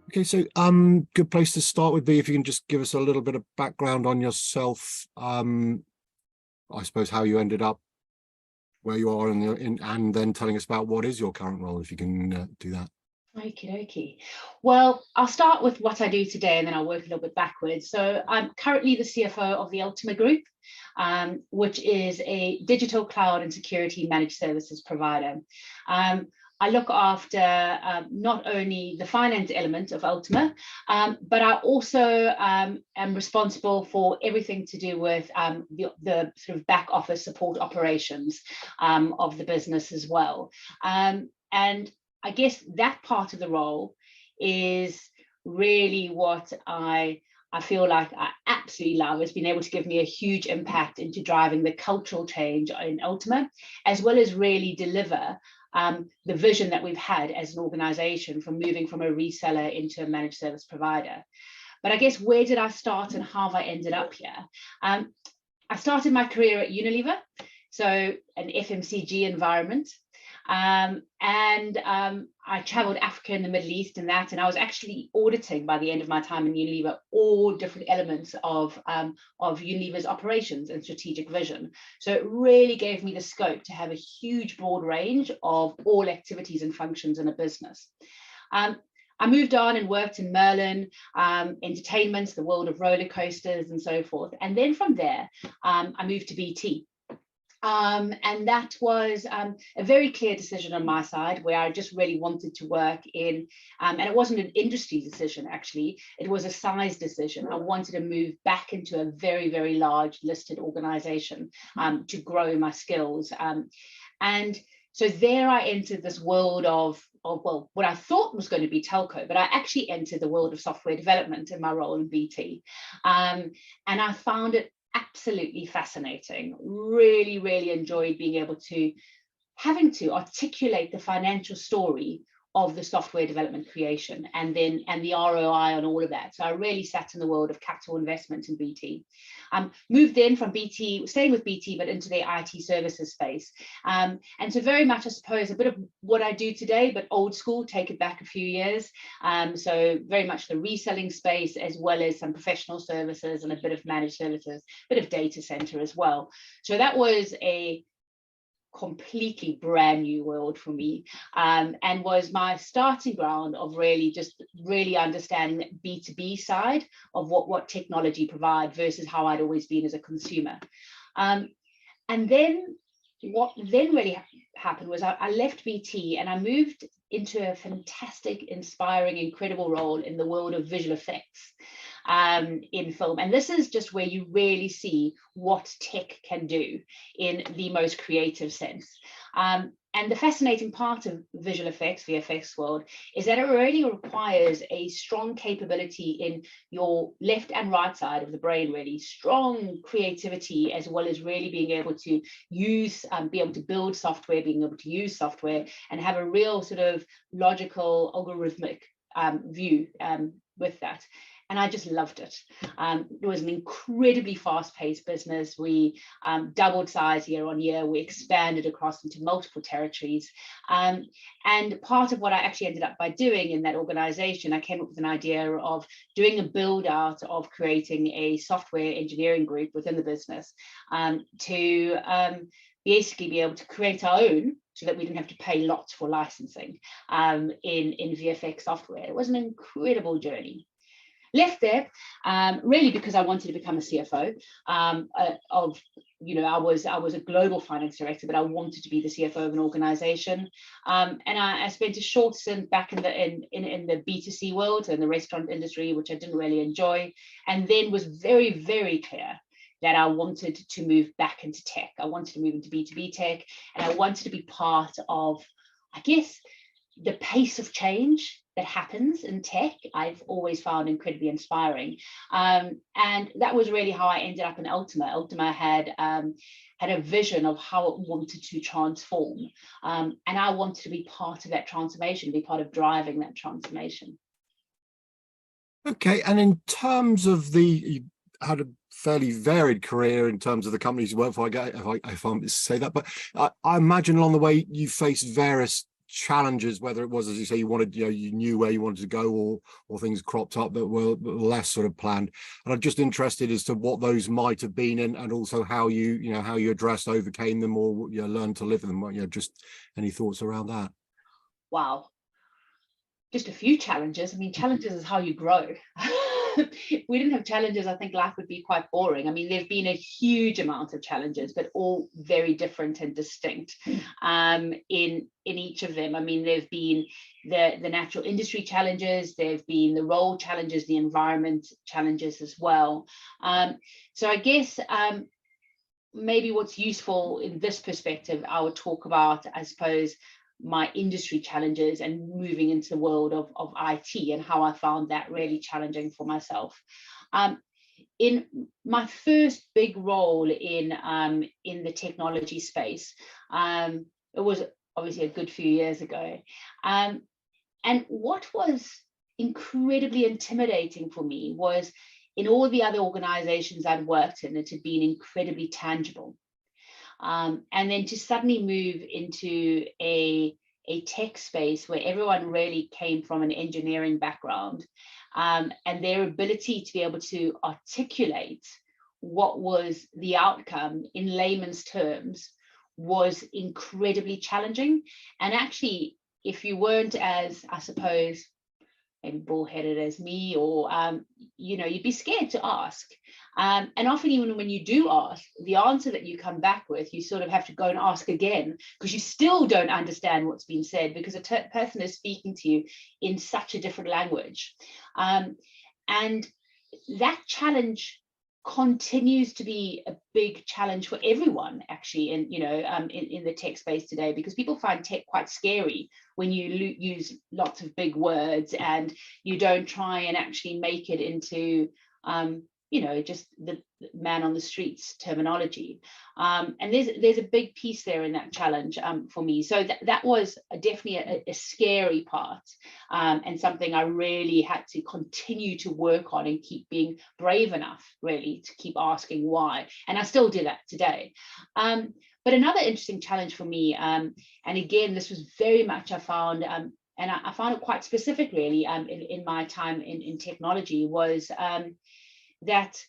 Okay, so good place to start would be if you can just give us a little bit of background on yourself. I suppose how you ended up where you are and then telling us about what is your current role, if you can do that. Okie dokie. Well, I'll start with what I do today and then I'll work a little bit backwards. So I'm currently the CFO of the Ultima Group, which is a digital cloud and security managed services provider. I look after not only the finance element of Ultima, but I also am responsible for everything to do with the sort of back office support operations of the business as well. And I guess that part of the role is really what I feel like I absolutely love. It's been able to give me a huge impact into driving the cultural change in Ultima, as well as really deliver the vision that we've had as an organization from moving from a reseller into a managed service provider. But I guess where did I start and how have I ended up here? I started my career at Unilever, so an FMCG environment. I traveled Africa and the Middle East and that, and I was actually auditing by the end of my time in Unilever all different elements of Unilever's operations and strategic vision. So it really gave me the scope to have a huge broad range of all activities and functions in a business. I moved on and worked in Merlin, entertainment, the world of roller coasters and so forth. And then from there, I moved to BT. And that was a very clear decision on my side, where I just really wanted to work in, and it wasn't an industry decision, actually, it was a size decision. I wanted to move back into a very, very large listed organization to grow my skills. And so there I entered this world of well, what I thought was going to be telco, but I actually entered the world of software development in my role in BT. And I found it absolutely fascinating. Really, really enjoyed being able to having to articulate the financial story of the software development creation and the ROI on all of that. So I really sat in the world of capital investment in BT. Moved in from BT, staying with BT, but into the IT services space. And so very much, I suppose, a bit of what I do today, but old school, take it back a few years. So very much the reselling space, as well as some professional services and a bit of managed services, a bit of data center as well. So that was a completely brand new world for me, and was my starting ground of really understanding that B2B side of what technology provide versus how I'd always been as a consumer. And then what then really happened was I left BT and I moved into a fantastic, inspiring, incredible role in the world of visual effects in film. And this is just where you really see what tech can do in the most creative sense. And the fascinating part of visual effects, VFX world, is that it really requires a strong capability in your left and right side of the brain, really strong creativity, as well as really being able to use, be able to build software, being able to use software, and have a real sort of logical, algorithmic view with that. And I just loved it. It was an incredibly fast-paced business. We doubled size year on year. We expanded across into multiple territories. And part of what I actually ended up by doing in that organization, I came up with an idea of doing a build out of creating a software engineering group within the business to basically be able to create our own, so that we didn't have to pay lots for licensing in VFX software. It was an incredible journey. Left there really because I wanted to become a CFO of, you know, I was a global finance director, but I wanted to be the CFO of an organization. And I spent a short stint back in the B2C world and the restaurant industry, which I didn't really enjoy, and then was very, very clear that I wanted to move back into tech. I wanted to move into B2B tech, and I wanted to be part of, I guess, the pace of change that happens in tech. I've always found incredibly inspiring. And that was really how I ended up in Ultima. Ultima had a vision of how it wanted to transform. And I wanted to be part of that transformation, be part of driving that transformation. Okay, and in terms of you had a fairly varied career in terms of the companies you work for, if I'm to say that, but I imagine along the way you faced various challenges, whether it was, as you say, you wanted, you knew where you wanted to go, or things cropped up that were less sort of planned. And I'm just interested as to what those might have been, and also how you addressed, overcame them, or learned to live with them. Just any thoughts around that? Wow. Just a few challenges. I mean, challenges is how you grow. If we didn't have challenges, I think life would be quite boring. I mean, there've been a huge amount of challenges, but all very different and distinct in each of them. I mean, there've been the natural industry challenges, there've been the role challenges, the environment challenges as well. So I guess maybe what's useful in this perspective, I would talk about, I suppose, my industry challenges and moving into the world of IT, and how I found that really challenging for myself. In my first big role in the technology space, it was obviously a good few years ago. And what was incredibly intimidating for me was, in all the other organizations I'd worked in, it had been incredibly tangible. And then to suddenly move into a tech space where everyone really came from an engineering background, and their ability to be able to articulate what was the outcome in layman's terms was incredibly challenging. And actually, if you weren't as, I suppose, maybe bullheaded as me, or you'd be scared to ask. And often, even when you do ask, the answer that you come back with, you sort of have to go and ask again, because you still don't understand what's been said, because a person is speaking to you in such a different language. And that challenge continues to be a big challenge for everyone, actually, in the tech space today, because people find tech quite scary when you use lots of big words and you don't try and actually make it into just the man on the streets terminology. And there's a big piece there in that challenge for me. So that was definitely a scary part, and something I really had to continue to work on and keep being brave enough, really, to keep asking why. And I still do that today. But another interesting challenge for me, and again, this was very much I found, and I found it quite specific, really, in my time in technology, was that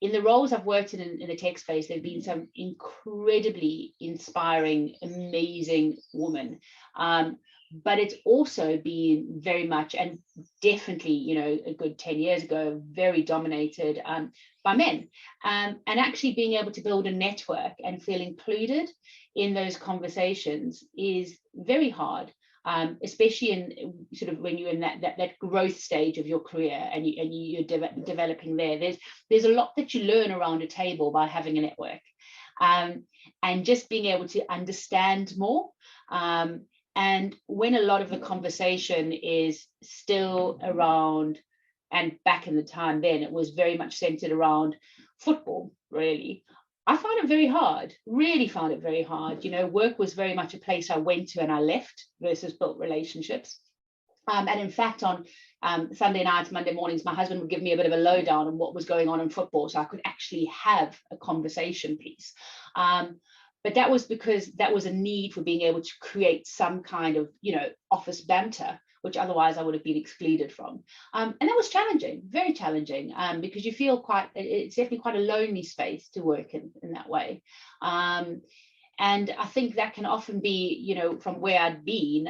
in the roles I've worked in the tech space, there have been some incredibly inspiring, amazing women. But it's also been very much, and definitely, a good 10 years ago, very dominated by men. And actually being able to build a network and feel included in those conversations is very hard. Especially in sort of when you're in that growth stage of your career, and you're developing there. There's a lot that you learn around a table by having a network, and just being able to understand more. And when a lot of the conversation is still around, and back in the time then, it was very much centered around football, really. I found it very hard, really found it very hard. Work was very much a place I went to and I left, versus built relationships. And in fact, on Sunday nights, Monday mornings, my husband would give me a bit of a lowdown on what was going on in football, so I could actually have a conversation piece. But that was because that was a need for being able to create some kind of, office banter, which otherwise I would have been excluded from. And that was challenging, very challenging, because you feel it's definitely quite a lonely space to work in that way. And I think that can often be, from where I'd been,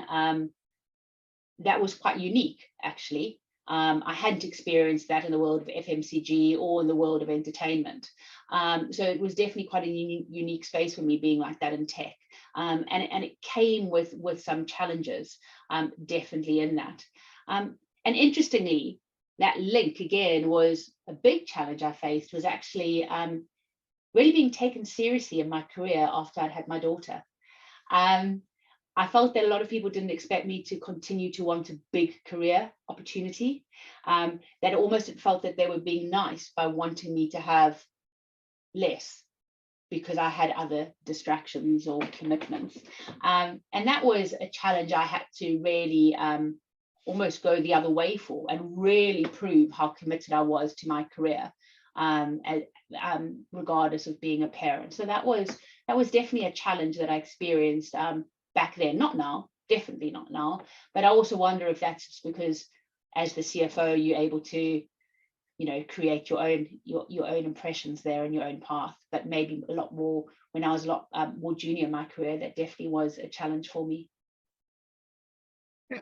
that was quite unique, actually. I hadn't experienced that in the world of FMCG or in the world of entertainment. So it was definitely quite a unique space for me, being like that in tech. And it came with some challenges, definitely in that. And interestingly, that link again was a big challenge I faced, was actually really being taken seriously in my career after I'd had my daughter. I felt that a lot of people didn't expect me to continue to want a big career opportunity, that almost it felt that they were being nice by wanting me to have less because I had other distractions or commitments. And that was a challenge I had to really almost go the other way for, and really prove how committed I was to my career, regardless of being a parent. So that was definitely a challenge that I experienced back then, not now, definitely not now. But I also wonder if that's just because as the CFO, you're able to, create your own impressions there and your own path. But maybe a lot more when I was a lot more junior in my career, that definitely was a challenge for me.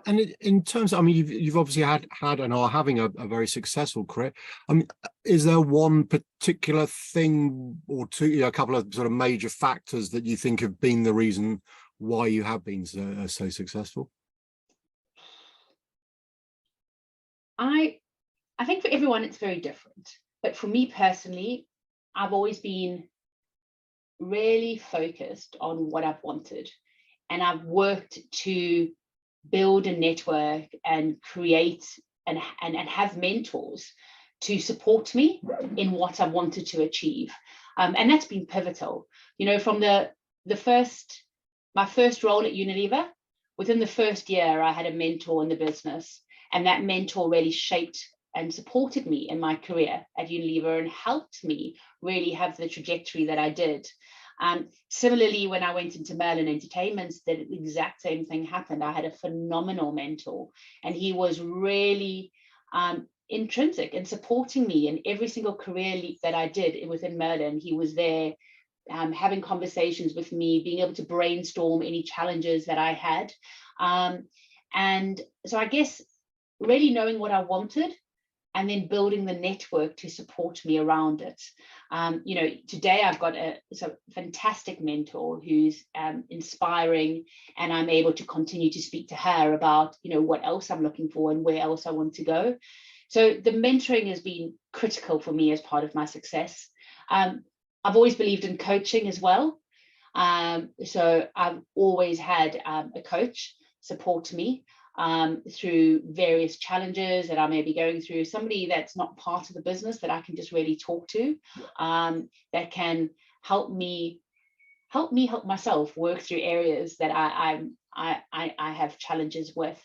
And in terms of, I mean, you've obviously had and are having a very successful career. I mean, is there one particular thing or two, a couple of sort of major factors that you think have been the reason why you have been so successful? I think for everyone it's very different, but for me personally, I've always been really focused on what I've wanted, and I've worked to build a network and create and have mentors to support me in what I wanted to achieve. And that's been pivotal. From my first role at Unilever, within the first year, I had a mentor in the business, and that mentor really shaped and supported me in my career at Unilever and helped me really have the trajectory that I did. Similarly, when I went into Merlin Entertainment, the exact same thing happened. I had a phenomenal mentor, and he was really intrinsic in supporting me in every single career leap that I did within Merlin. He was there having conversations with me, being able to brainstorm any challenges that I had. And so I guess really knowing what I wanted and then building the network to support me around it. Today I've got a fantastic mentor who's inspiring, and I'm able to continue to speak to her about, what else I'm looking for and where else I want to go. So the mentoring has been critical for me as part of my success. I've always believed in coaching as well. So I've always had a coach support me through various challenges that I may be going through, somebody that's not part of the business that I can just really talk to, that can help me help myself work through areas that I have challenges with.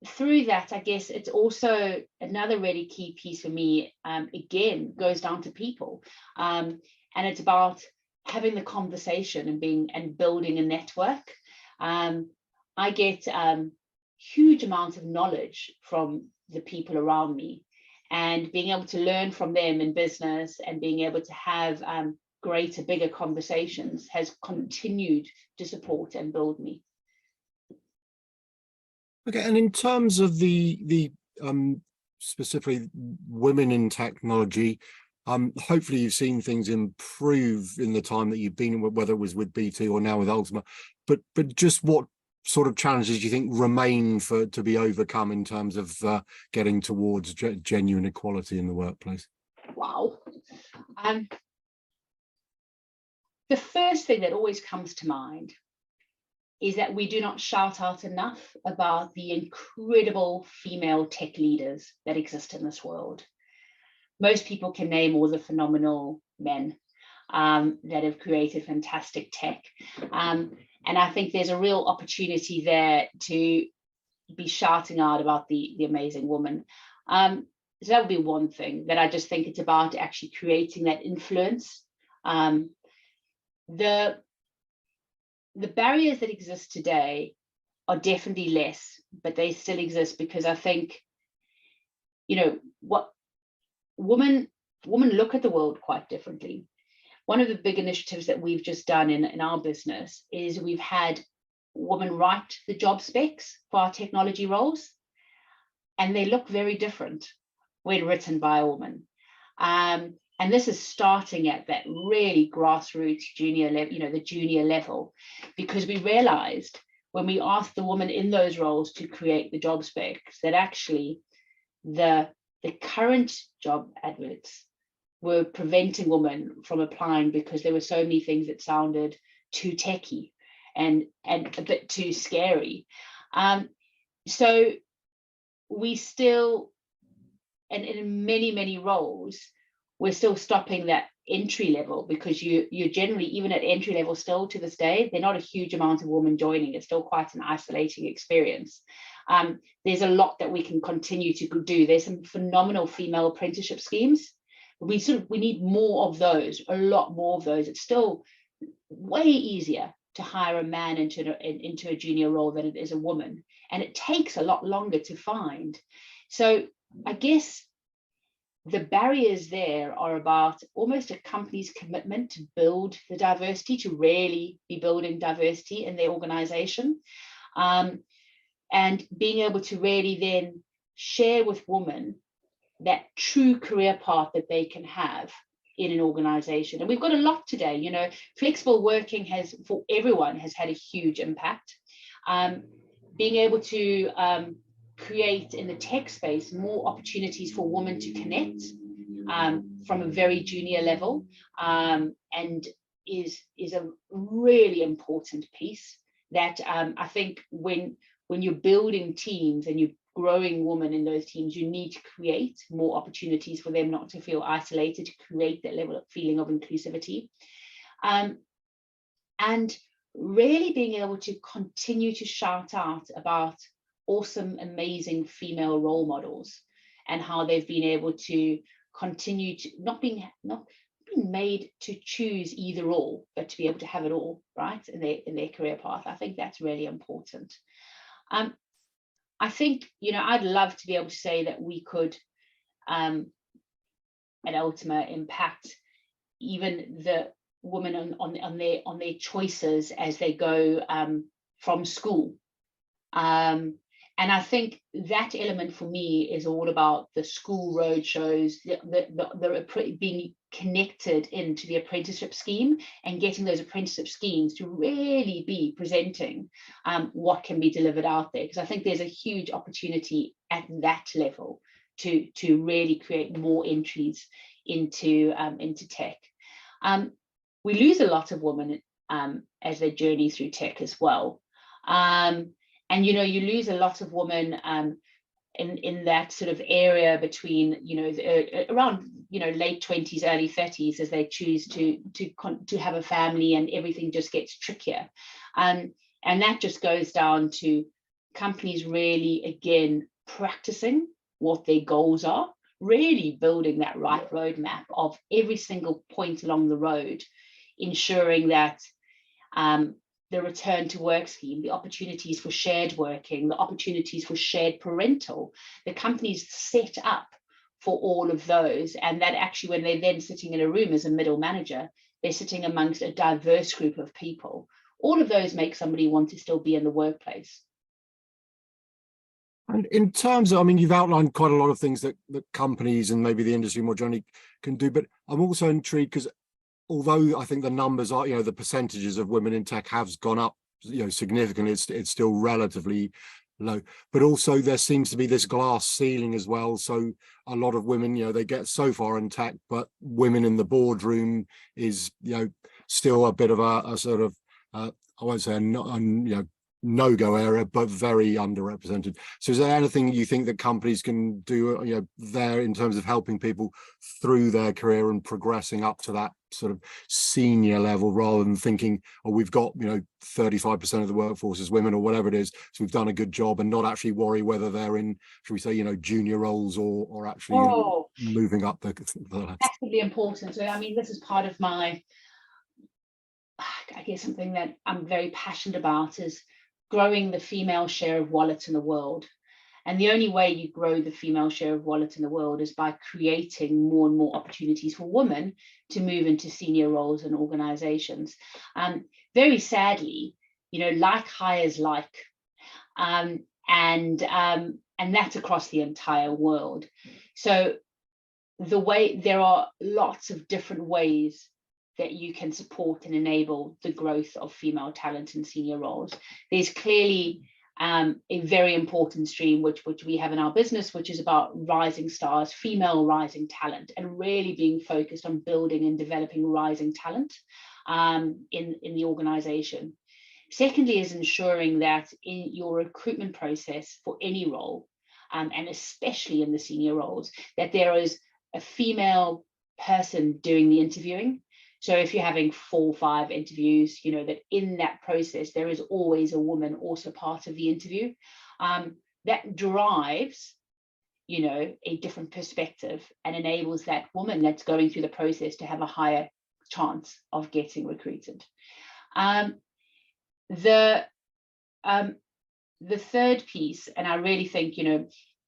Through that, I guess it's also another really key piece for me, again, goes down to people. And it's about having the conversation and building a network. I get huge amounts of knowledge from the people around me, and being able to learn from them in business and being able to have greater, bigger conversations has continued to support and build me. Okay, and in terms of the specifically women in technology, hopefully you've seen things improve in the time that you've been, whether it was with BT or now with Ultima, but just what sort of challenges do you think remain to be overcome in terms of getting towards genuine equality in the workplace? Wow. The first thing that always comes to mind is that we do not shout out enough about the incredible female tech leaders that exist in this world. Most people can name all the phenomenal men that have created fantastic tech. And I think there's a real opportunity there to be shouting out about the amazing woman. So that would be one thing that I just think it's about actually creating that influence. The barriers that exist today are definitely less, but they still exist because I think, what women look at the world quite differently. One of the big initiatives that we've just done in our business is we've had women write the job specs for our technology roles, and they look very different when written by a woman. And this is starting at that really grassroots junior level, the junior level, because we realized when we asked the woman in those roles to create the job specs that actually the current job adverts were preventing women from applying because there were so many things that sounded too techy and a bit too scary. So we still, and in many roles, we're still stopping that entry level, because you're generally, even at entry level still to this day, they're not a huge amount of women joining. It's still quite an isolating experience. There's a lot that we can continue to do. There's some phenomenal female apprenticeship schemes. We need more of those, a lot more of those. It's still way easier to hire a man into a junior role than it is a woman, and it takes a lot longer to find. So I guess the barriers there are about almost a company's commitment to build the diversity, to really be building diversity in their organization, and being able to really then share with women that true career path that they can have in an organization. And we've got a lot today, you know, flexible working has, for everyone, has had a huge impact. Being able to create in the tech space more opportunities for women to connect from a very junior level, and is a really important piece that I think when you're building teams and you're growing women in those teams, you need to create more opportunities for them not to feel isolated, to create that level of feeling of inclusivity. And really being able to continue to shout out about awesome, amazing female role models and how they've been able to continue to not being made to choose either or, but to be able to have it all, right, in their career path. I think that's really important. I think, you know, I'd love to be able to say that we could at Ultima impact even the women on their choices as they go from school. And I think that element for me is all about the school road shows, the being connected into the apprenticeship scheme and getting those apprenticeship schemes to really be presenting what can be delivered out there. Because I think there's a huge opportunity at that level to really create more entries into tech. We lose a lot of women as they journey through tech as well. And, you know, you lose a lot of women in that sort of area between, you know, around, you know, late 20s, early 30s, as they choose to have a family, and everything just gets trickier. And that just goes down to companies really, again, practicing what their goals are, really building that right roadmap of every single point along the road, ensuring that the return to work scheme, the opportunities for shared working, the opportunities for shared parental, the company's set up for all of those. And that actually, when they're then sitting in a room as a middle manager, they're sitting amongst a diverse group of people. All of those make somebody want to still be in the workplace. And in terms of, I mean, you've outlined quite a lot of things that companies and maybe the industry more generally can do, but I'm also intrigued because although I think the numbers are, you know, the percentages of women in tech has gone up, you know, significantly, it's still relatively low, but also there seems to be this glass ceiling as well. So a lot of women, you know, they get so far in tech, but women in the boardroom is, you know, still a bit of a sort of, I won't say no-go area, but very underrepresented. So is there anything you think that companies can do, you know, there in terms of helping people through their career and progressing up to that sort of senior level, rather than thinking, oh, we've got, you know, 35% of the workforce is women or whatever it is, so we've done a good job, and not actually worry whether they're in, should we say, you know, junior roles or actually you know, moving up the massively important. So I mean, this is part of my, I guess, something that I'm very passionate about is growing the female share of wallet in the world. And the only way you grow the female share of wallet in the world is by creating more and more opportunities for women to move into senior roles in organizations. Very sadly, you know, like hires like, and that's across the entire world. So there are lots of different ways that you can support and enable the growth of female talent in senior roles. There's clearly a very important stream which we have in our business, which is about rising stars, female rising talent, and really being focused on building and developing rising talent in the organization. Secondly is ensuring that in your recruitment process for any role, and especially in the senior roles, that there is a female person doing the interviewing. So if you're having 4 or 5 interviews, you know, that in that process, there is always a woman also part of the interview. That drives, you know, a different perspective and enables that woman that's going through the process to have a higher chance of getting recruited. The the third piece, and I really think,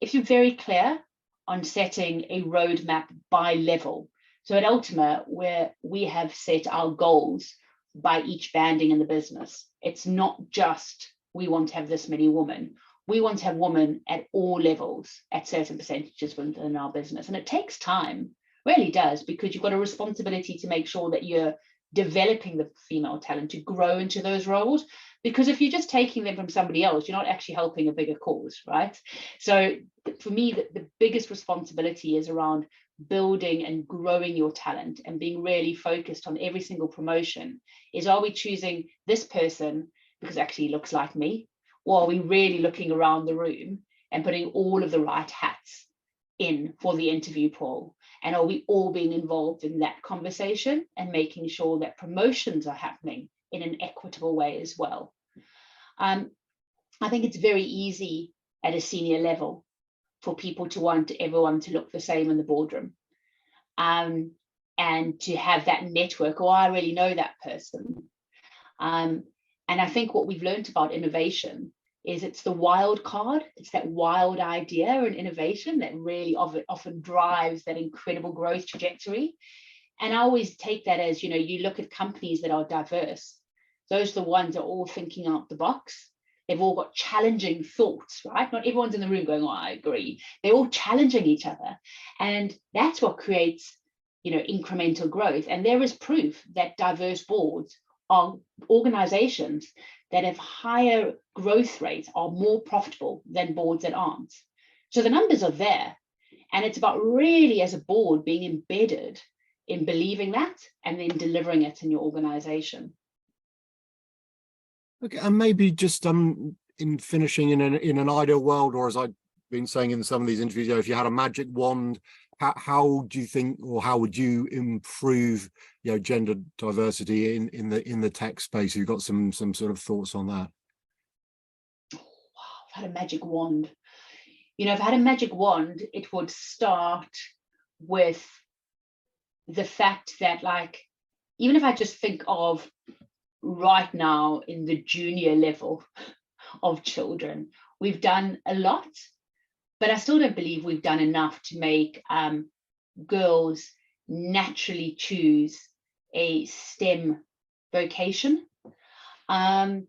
if you're very clear on setting a roadmap by level. So at Ultima, where we have set our goals by each banding in the business, it's not just we want to have this many women. We want to have women at all levels at certain percentages within our business. And it takes time, really does, because you've got a responsibility to make sure that you're developing the female talent to grow into those roles. Because if you're just taking them from somebody else, you're not actually helping a bigger cause, right? So for me, the biggest responsibility is around building and growing your talent and being really focused on every single promotion. Is, are we choosing this person because it actually looks like me? Or are we really looking around the room and putting all of the right hats in for the interview pool? And are we all being involved in that conversation and making sure that promotions are happening in an equitable way as well? I think it's very easy at a senior level for people to want everyone to look the same in the boardroom, and to have that network. Oh, I really know that person. And I think what we've learned about innovation is it's the wild card. It's that wild idea and innovation that really often drives that incredible growth trajectory. And I always take that as, you look at companies that are diverse. Those are the ones that are all thinking out the box. They've all got challenging thoughts, right? Not everyone's in the room going, oh, I agree. They're all challenging each other. And that's what creates, incremental growth. And there is proof that diverse boards are organizations that have higher growth rates are more profitable than boards that aren't. So the numbers are there. And it's about really, as a board, being embedded in believing that and then delivering it in your organization. Okay, and maybe just in finishing in an ideal world, or as I've been saying in some of these interviews, if you had a magic wand, how do you think, or how would you improve, gender diversity in the tech space? You've got some sort of thoughts on that? Wow, I've had a magic wand. If I had a magic wand, it would start with the fact that, even if I just think of right now in the junior level of children, we've done a lot, but I still don't believe we've done enough to make girls naturally choose a STEM vocation. I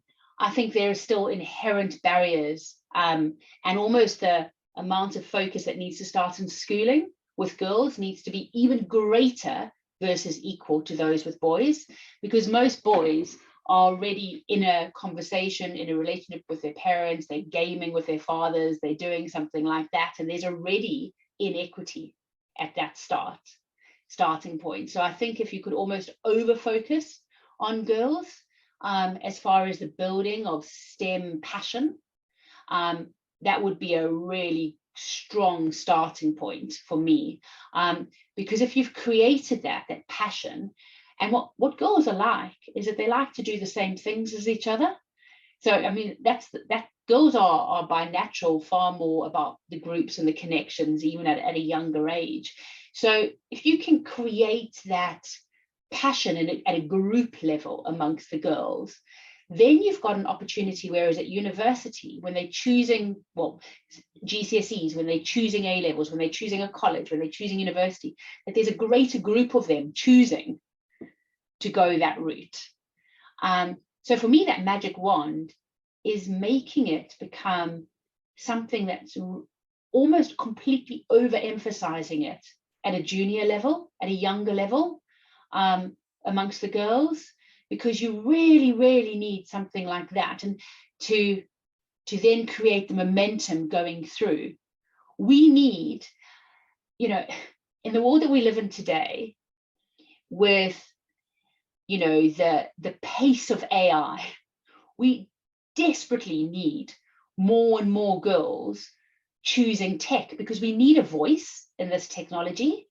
think there are still inherent barriers, and almost the amount of focus that needs to start in schooling with girls needs to be even greater versus equal to those with boys, because most boys are already in a conversation, in a relationship with their parents, they're gaming with their fathers, they're doing something like that, and there's already inequity at that starting point. So I think if you could almost over focus on girls as far as the building of STEM passion, that would be a really strong starting point for me, because if you've created that passion, and what girls are like is that they like to do the same things as each other. So I mean, that girls are by natural far more about the groups and the connections, even at a younger age. So if you can create that passion at a group level amongst the girls, then you've got an opportunity. Whereas at university, when they're choosing, GCSEs, when they're choosing A levels, when they're choosing a college, when they're choosing university, that there's a greater group of them choosing to go that route. So for me, that magic wand is making it become something that's almost completely overemphasizing it at a junior level, at a younger level, amongst the girls, because you really, really need something like that. And to then create the momentum going through, we need, in the world that we live in today, with, the pace of AI, we desperately need more and more girls choosing tech, because we need a voice in this technology.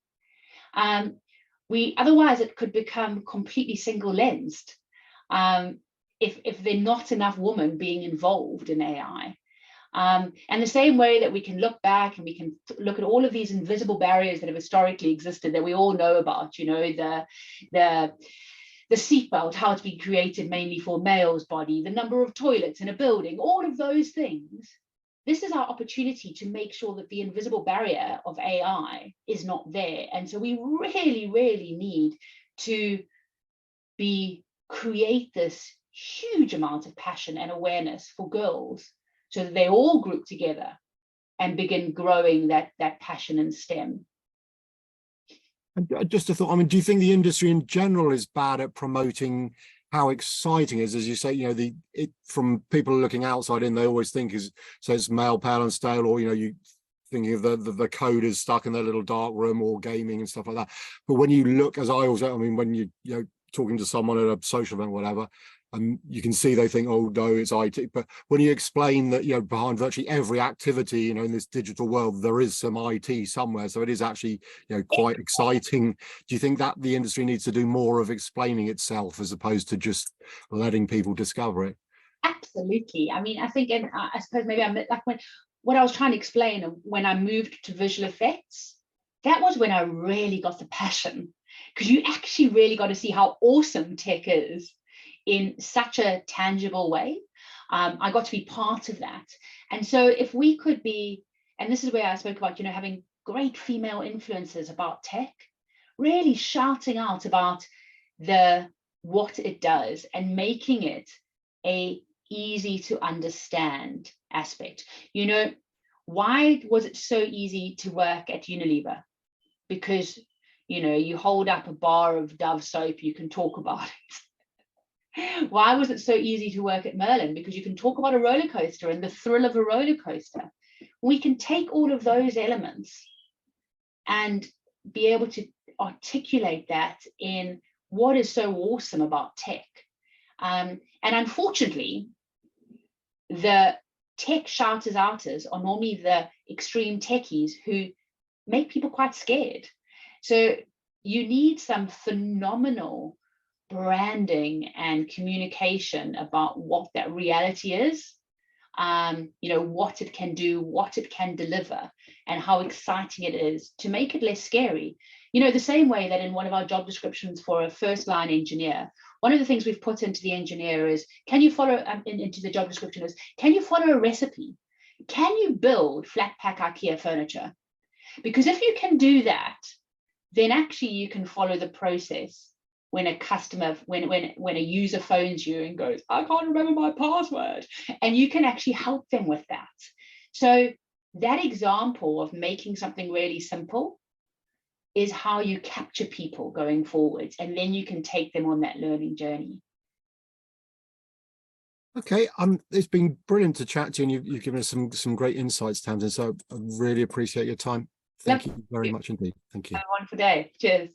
Otherwise it could become completely single-lensed if there are not enough women being involved in AI. And the same way that we can look back and we can look at all of these invisible barriers that have historically existed that we all know about, the the seatbelt, how it's been created mainly for male's body, the number of toilets in a building, all of those things. This is our opportunity to make sure that the invisible barrier of AI is not there. And so we really, really need to create this huge amount of passion and awareness for girls so that they all group together and begin growing that passion in STEM. And just a thought, I mean, do you think the industry in general is bad at promoting how exciting it is? As you say, you know, from people looking outside in, they always think it's male, pale and stale, or, you know, you thinking of the coders stuck in their little dark room or gaming and stuff like that. But when you look, as I always, I mean, when you know, talking to someone at a social event, whatever, and you can see they think, oh no, it's IT. But when you explain that, you know, behind virtually every activity, you know, in this digital world, there is some IT somewhere. So it is actually, you know, quite exciting. Do you think that the industry needs to do more of explaining itself as opposed to just letting people discover it? Absolutely. I mean, I think, and I suppose maybe I'm like what I was trying to explain when I moved to visual effects, that was when I really got the passion, because you actually really got to see how awesome tech is in such a tangible way. I got to be part of that. And so if we could be, and this is where I spoke about, you know, having great female influencers about tech, really shouting out about what it does and making it a easy to understand aspect. You know, why was it so easy to work at Unilever? Because, you know, you hold up a bar of Dove soap, you can talk about it. Why was it so easy to work at Merlin? Because you can talk about a roller coaster and the thrill of a roller coaster. We can take all of those elements and be able to articulate that in what is so awesome about tech. And unfortunately, the tech shouters-outers are normally the extreme techies who make people quite scared. So you need some phenomenal branding and communication about what that reality is, you know, what it can do, what it can deliver, and how exciting it is to make it less scary. You know, the same way that in one of our job descriptions for a first-line engineer, one of the things we've put into the engineer is, can you follow, into the job description is, can you follow a recipe? Can you build flat pack IKEA furniture? Because if you can do that, then actually you can follow the process when a customer, when a user phones you and goes, I can't remember my password, and you can actually help them with that. So that example of making something really simple is how you capture people going forwards, and then you can take them on that learning journey. Okay, it's been brilliant to chat to you, and you've given us some great insights, Tamsin. So I really appreciate your time. Thank you very much indeed. Thank you. Have a wonderful day. Cheers.